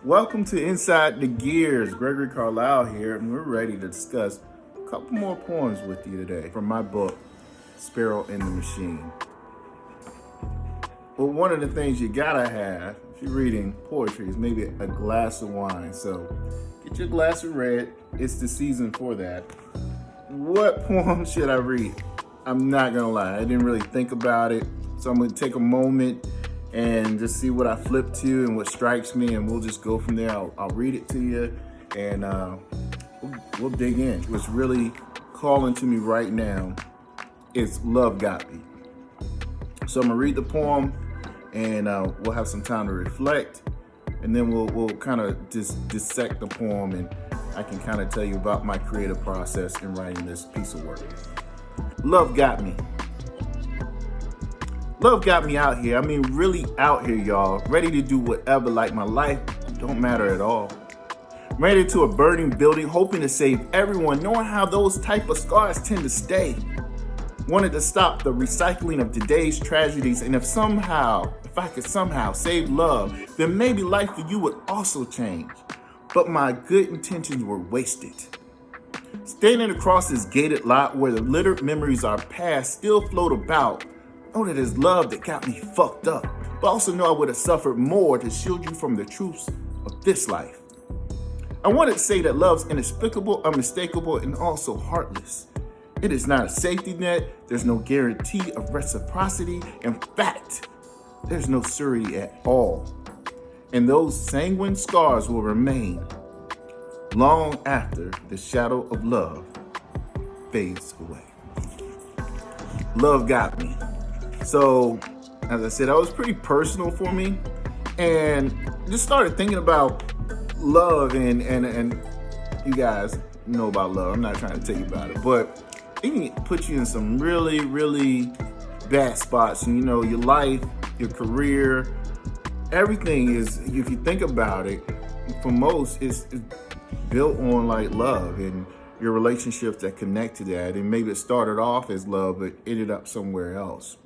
Welcome to Inside the Gears. Gregory Carlisle here, and we're ready to discuss a couple more poems with you today from my book, Sparrow in the Machine. Well, one of the things you gotta have if you're reading poetry is maybe a glass of wine. So get your glass of red. It's the season for that. What poem should I read? I'm not gonna lie, I didn't really think about it. So I'm gonna take a moment and just see what I flip to and what strikes me, and we'll just go from there. I'll read it to you, and we'll dig in. What's really calling to me right now is Love Got Me. So I'm gonna read the poem, and we'll have some time to reflect, and then we'll kind of just dissect the poem, and I can kind of tell you about my creative process in writing this piece of work. Love got me. Love got me out here. I mean, really out here, y'all. Ready to do whatever, like my life don't matter at all. Ready to a burning building, hoping to save everyone, knowing how those type of scars tend to stay. Wanted to stop the recycling of today's tragedies, and if I could somehow save love, then maybe life for you would also change. But my good intentions were wasted. Standing across this gated lot where the littered memories are past still float about, know that it's love that got me fucked up, but also know I would have suffered more to shield you from the truths of this life. I wanted to say that love's inexplicable, unmistakable, and also heartless. It is not a safety net. There's no guarantee of reciprocity. In fact, there's no surety at all. And those sanguine scars will remain long after the shadow of love fades away. Love got me. So, as I said, that was pretty personal for me, and just started thinking about love, and you guys know about love. I'm not trying to tell you about it, but it can put you in some really, really bad spots. And your life, your career, everything is, if you think about it, for most, is built on like love and your relationships that connect to that. And maybe it started off as love, but ended up somewhere else.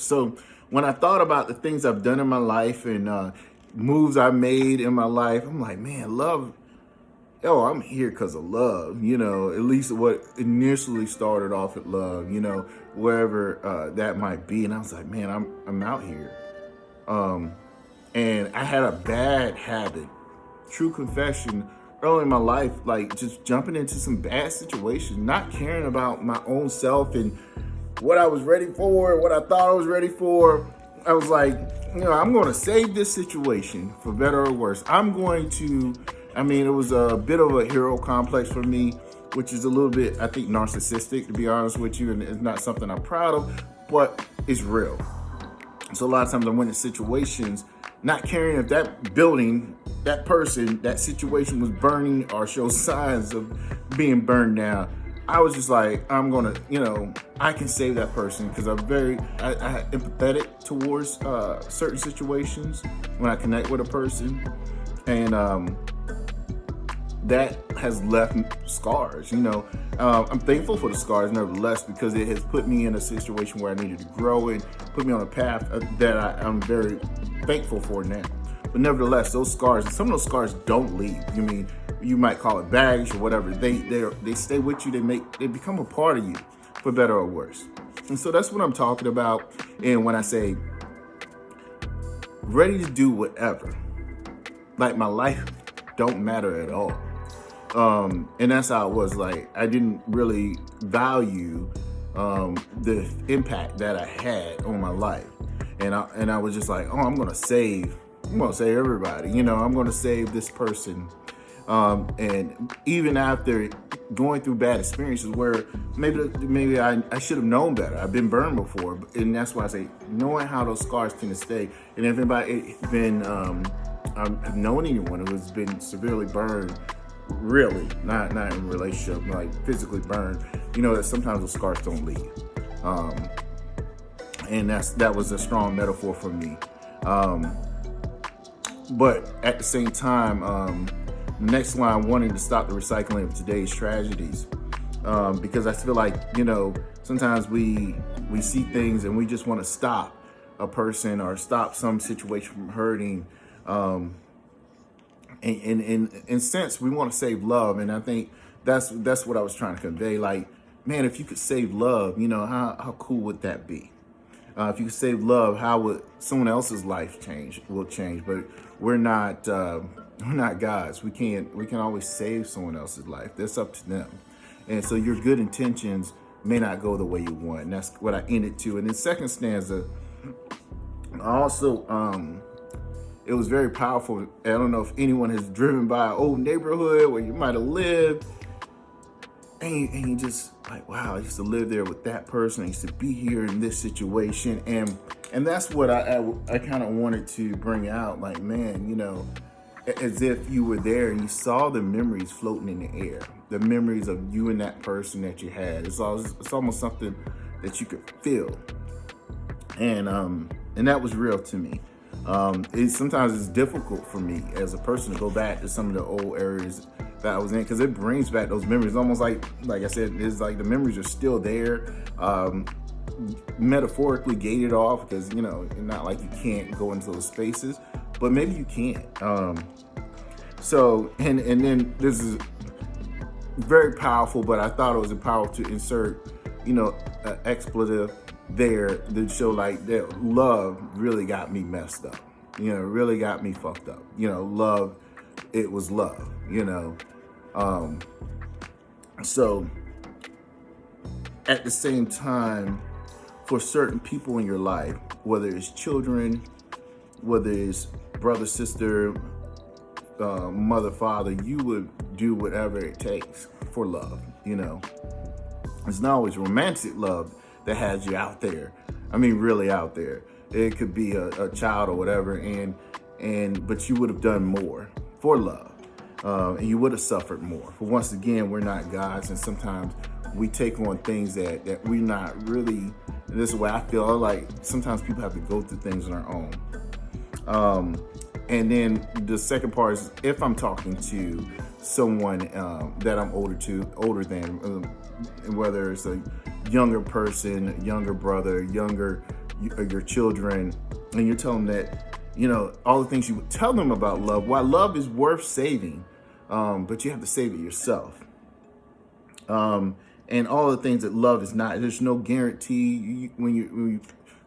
So when I thought about the things I've done in my life and moves I made in my life, I'm like, man, love. I'm here because of love. At least what initially started off at love. Wherever that might be. And I was like, man, I'm out here. And I had a bad habit, true confession, early in my life, like just jumping into some bad situations, not caring about my own self and what I was ready for, what I thought I was ready for. I was like, I'm going to save this situation for better or worse. It was a bit of a hero complex for me, which is a little bit, I think, narcissistic, to be honest with you. And it's not something I'm proud of, but it's real. So a lot of times I went in situations not caring if that building, that person, that situation was burning or showed signs of being burned down. I was just like, I'm gonna, I can save that person because I'm I empathetic towards certain situations when I connect with a person, and that has left scars. I'm thankful for the scars, nevertheless, because it has put me in a situation where I needed to grow and put me on a path that I'm very thankful for now. But nevertheless, those scars, and some of those scars don't leave. You might call it baggage or whatever. They stay with you. They become a part of you, for better or worse. And so that's what I'm talking about. And when I say ready to do whatever, like my life don't matter at all. And that's how it was. Like, I didn't really value the impact that I had on my life. And I was just like, I'm gonna save everybody. I'm gonna save this person. And even after going through bad experiences where maybe I should have known better. I've been burned before, and that's why I say knowing how those scars tend to stay. And if anybody I've known anyone who has been severely burned, really, not in a relationship, like physically burned, that sometimes those scars don't leave. And that was a strong metaphor for me. But at the same time, next line, wanting to stop the recycling of today's tragedies, because I feel like sometimes we see things and we just want to stop a person or stop some situation from hurting, And in sense, we want to save love, and I think that's what I was trying to convey. Like, man, if you could save love, how cool would that be? If you could save love, how would someone else's life will change? But we're not we're not gods. We can always save someone else's life. That's up to them. And so your good intentions may not go the way you want. And that's what I ended to. And the second stanza, also, it was very powerful. I don't know if anyone has driven by an old neighborhood where you might have lived, and you just like, wow, I used to live there with that person. I used to be here in this situation, and that's what I kind of wanted to bring out. Like, man, as if you were there and you saw the memories floating in the air, the memories of you and that person that you had. It's almost something that you could feel, and that was real to me. Sometimes it's difficult for me as a person to go back to some of the old areas that I was in, because it brings back those memories. Almost like I said, it's like the memories are still there, metaphorically gated off, because not like you can't go into those spaces, but maybe you can. So and then this is very powerful, but I thought it was powerful to insert an expletive there to show like that love really got me messed up, really got me fucked up. Love, it was love, so at the same time, for certain people in your life, whether it's children, whether it's brother, sister, mother, father, you would do whatever it takes for love. It's not always romantic love that has you out there. I mean, really out there. It could be a child or whatever, but you would have done more for love, and you would have suffered more. But once again, we're not gods, and sometimes we take on things that we're not really. This is the way I feel. Like sometimes people have to go through things on their own. And then the second part is, if I'm talking to someone that I'm older than, whether it's a younger person, younger brother, your children, and you're telling them that, all the things you would tell them about love, why love is worth saving, but you have to save it yourself. And all the things that love is not. There's no guarantee. When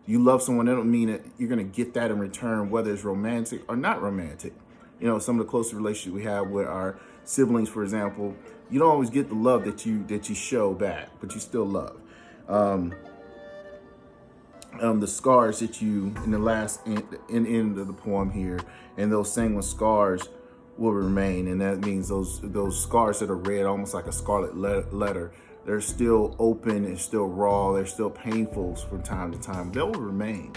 you love someone, that don't mean that you're going to get that in return, whether it's romantic or not romantic. Some of the closest relationships we have with our siblings, for example, you don't always get the love that you show back, but you still love. The scars that you, in the last end of the poem here, and those sanguine scars will remain, and that means those scars that are red, almost like a scarlet letter, they're still open and still raw. They're still painful from time to time. They'll remain,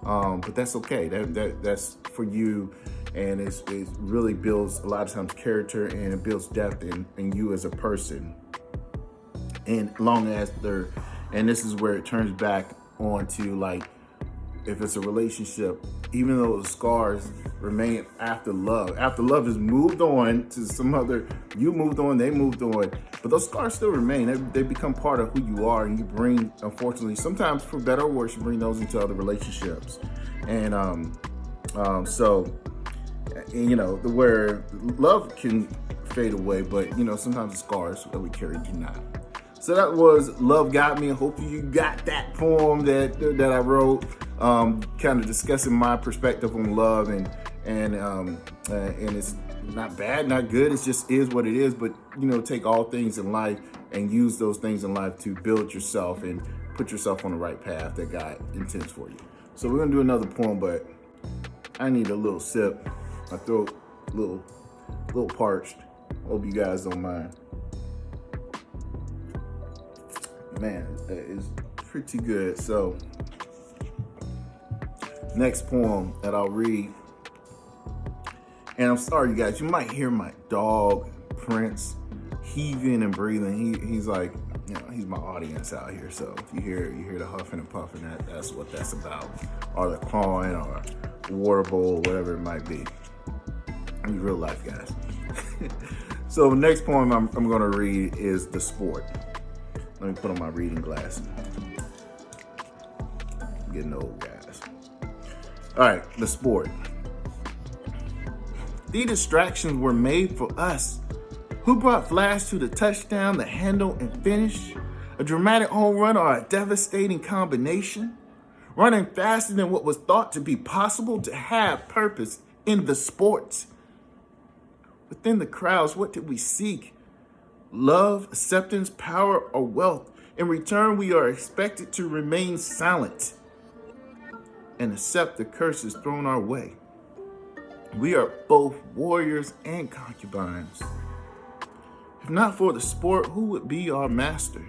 but that's okay. That's for you, and it really builds a lot of times character, and it builds depth in you as a person. And long as and this is where it turns back on to, like, if it's a relationship, even though the scars remain after love has moved on to some other, you moved on, they moved on, but those scars still remain. They become part of who you are, and you bring, unfortunately, sometimes for better or worse, you bring those into other relationships. And so where love can fade away, but sometimes the scars that we carry do not. So that was Love Got Me. I hope you got that poem that I wrote, kind of discussing my perspective on love, and it's not bad, not good. It just is what it is. But take all things in life and use those things in life to build yourself and put yourself on the right path that God intends for you. So we're gonna do another poem, but I need a little sip. My throat a little parched. Hope you guys don't mind. Man, that is pretty good. So, next poem that I'll read, and I'm sorry, you guys, you might hear my dog Prince heaving and breathing. He's like, he's my audience out here. So if you hear the huffing and puffing, that's what that's about, or the clawing, or water bowl, whatever it might be. In real life, guys. So the next poem I'm going to read is The Sport. Let me put on my reading glasses. I'm getting old, guys. All right, The Sport. These distractions were made for us. Who brought Flash to the touchdown, the handle, and finish? A dramatic home run or a devastating combination? Running faster than what was thought to be possible to have purpose in the sports. Within the crowds, what did we seek? Love, acceptance, power, or wealth? In return, we are expected to remain silent and accept the curses thrown our way. We are both warriors and concubines. If not for the sport, who would be our master?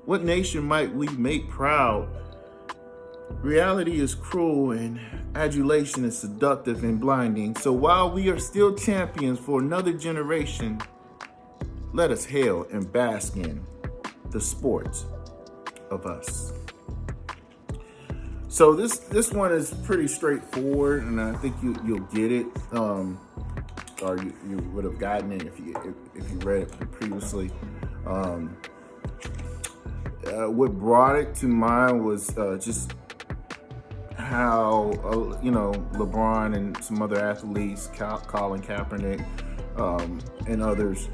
What nation might we make proud? Reality is cruel and adulation is seductive and blinding. So while we are still champions for another generation, let us hail and bask in the sports of us. So this one is pretty straightforward, and I think you'll get it, or you would have gotten it if you read it previously. What brought it to mind was just how LeBron and some other athletes, Colin Kaepernick, and others,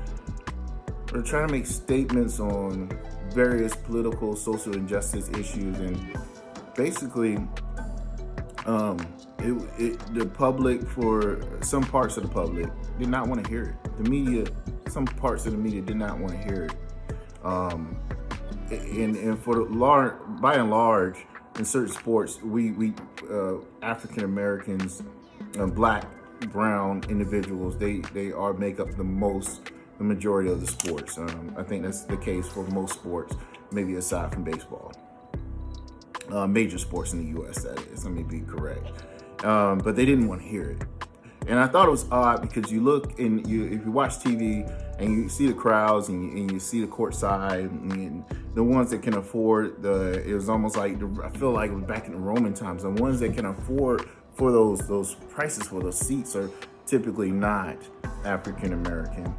are trying to make statements on various political, social injustice issues, and basically, the public, for some parts of the public, did not want to hear it. The media, some parts of the media did not want to hear it. And by and large, in certain sports, we African Americans, black, brown individuals, they make up the majority of the sports. I think that's the case for most sports, maybe aside from baseball. Major sports in the U.S., that is. Let me be correct. But they didn't want to hear it. And I thought it was odd because you look and if you watch TV and you see the crowds and you see the court side and the ones that can afford it was almost like, I feel like it was back in the Roman times. The ones that can afford for those prices for those seats are typically not African American.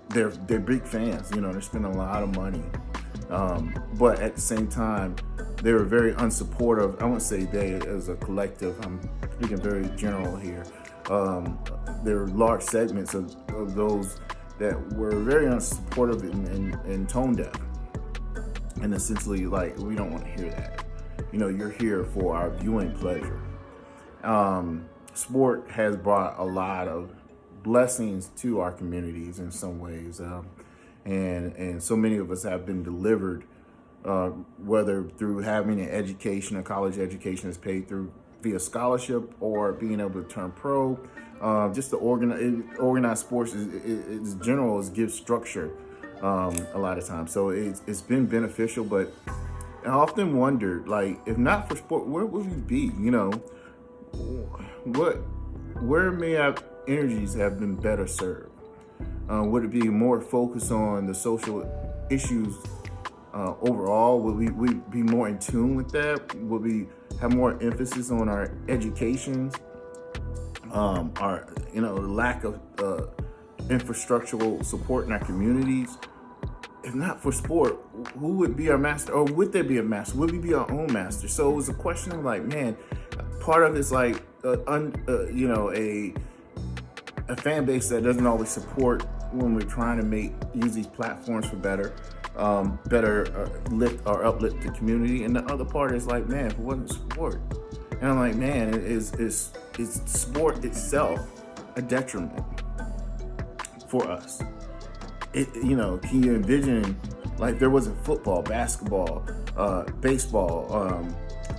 They're big fans, they're spending a lot of money. But at the same time, they were very unsupportive. I won't say they as a collective. I'm speaking very general here. There were large segments of those that were very unsupportive and tone deaf. And essentially, like, we don't want to hear that. You're here for our viewing pleasure. Sport has brought a lot of blessings to our communities in some ways. And so many of us have been delivered, whether through having an education, a college education is paid through via scholarship, or being able to turn pro. Just to organize sports is general, is give structure a lot of times. So it's been beneficial, but I often wondered, like, if not for sport, where would we be? Where may our energies have been better served? Would it be more focused on the social issues overall? Would we be more in tune with that? Would we have more emphasis on our educations? Our lack of infrastructural support in our communities? If not for sport, who would be our master? Or would there be a master? Would we be our own master? So it was a question of, like, man, part of it's like a fan base that doesn't always support when we're trying to use these platforms for better lift or uplift the community. And the other part is like, man, if it wasn't sport, and I'm like, man, is sport itself a detriment for us? Can you envision, like, there wasn't football, basketball, baseball,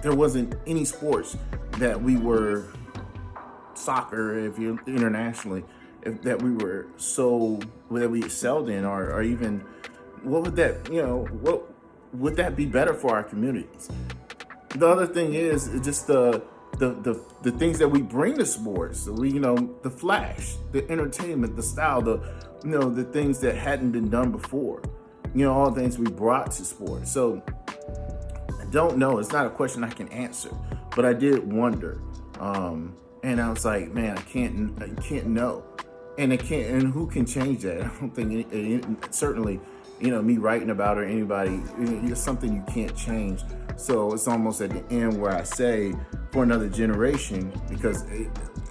there wasn't any sports that we were, soccer, if you're internationally, that we excelled in, or even, what would that be better for our communities? The other thing is just the things that we bring to sports. The flash, the entertainment, the style, the things that hadn't been done before. All the things we brought to sports. So I don't know. It's not a question I can answer, but I did wonder. And I was like, man, I can't know. And who can change that? I don't think certainly, me writing about it or anybody, it's something you can't change. So it's almost at the end where I say, for another generation, because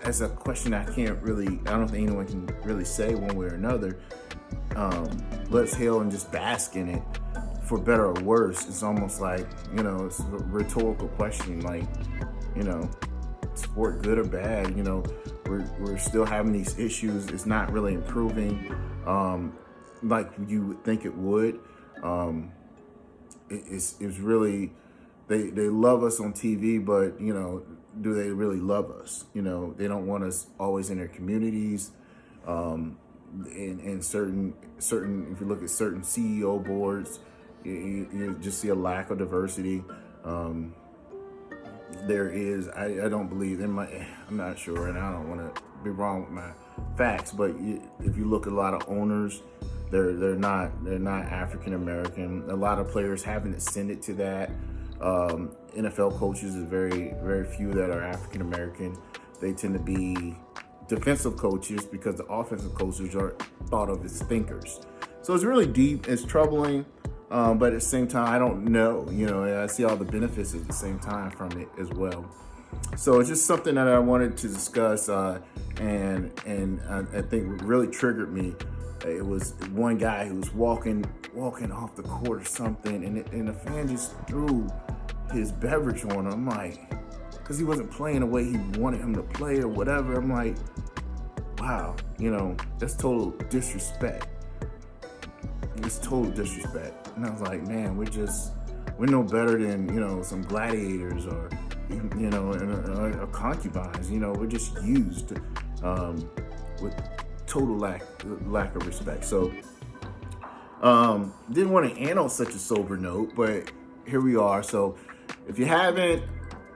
as a question I don't think anyone can really say one way or another. Let's hail and just bask in it, for better or worse. It's almost like, it's a rhetorical question, like, sport good or bad, we're still having these issues. It's not really improving like you would think it would. It's really, they love us on TV, but do they really love us? They don't want us always in their communities. In certain, if you look at certain CEO boards, you just see a lack of diversity. There is, I don't believe I'm not sure, and I don't want to be wrong with my facts, but if you look at a lot of owners, they're not African American. A lot of players haven't ascended to that. NFL coaches is very, very few that are African American. They tend to be defensive coaches because the offensive coaches are thought of as thinkers. So it's really deep. It's troubling. But at the same time, I don't know, I see all the benefits at the same time from it as well. So it's just something that I wanted to discuss, and I think what really triggered me, it was one guy who was walking off the court or something, and the fan just threw his beverage on him. I'm like, because he wasn't playing the way he wanted him to play or whatever. I'm like, wow, that's total disrespect. It's total disrespect. And I was like, man, we're no better than, some gladiators or, or concubines. We're just used with total lack of respect. So, didn't want to end on such a sober note, but here we are. So if you haven't,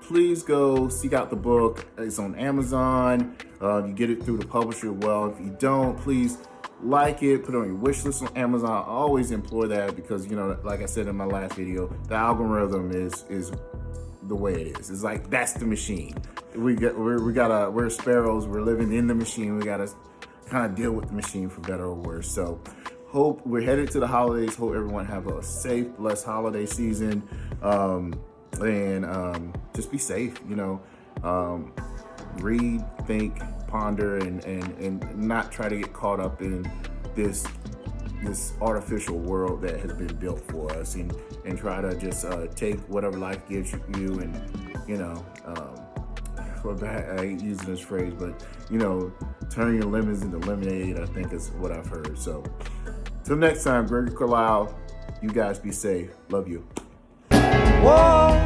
please go seek out the book. It's on Amazon. You get it through the publisher. Well, if you don't, please like it, put it on your wish list on Amazon. I always implore that because, like I said in my last video, the algorithm is the way it is. It's like, that's the machine. We're sparrows. We're living in the machine. We gotta kind of deal with the machine for better or worse. So hope we're headed to the holidays. Hope everyone have a safe, blessed holiday season. And just be safe, read, think, ponder, and not try to get caught up in this artificial world that has been built for us, and try to just take whatever life gives you, and I ain't using this phrase, but turn your lemons into lemonade, I think is what I've heard. So till next time, Gregory Carlisle, you guys be safe. Love you. Whoa,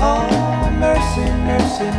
oh, mercy, mercy,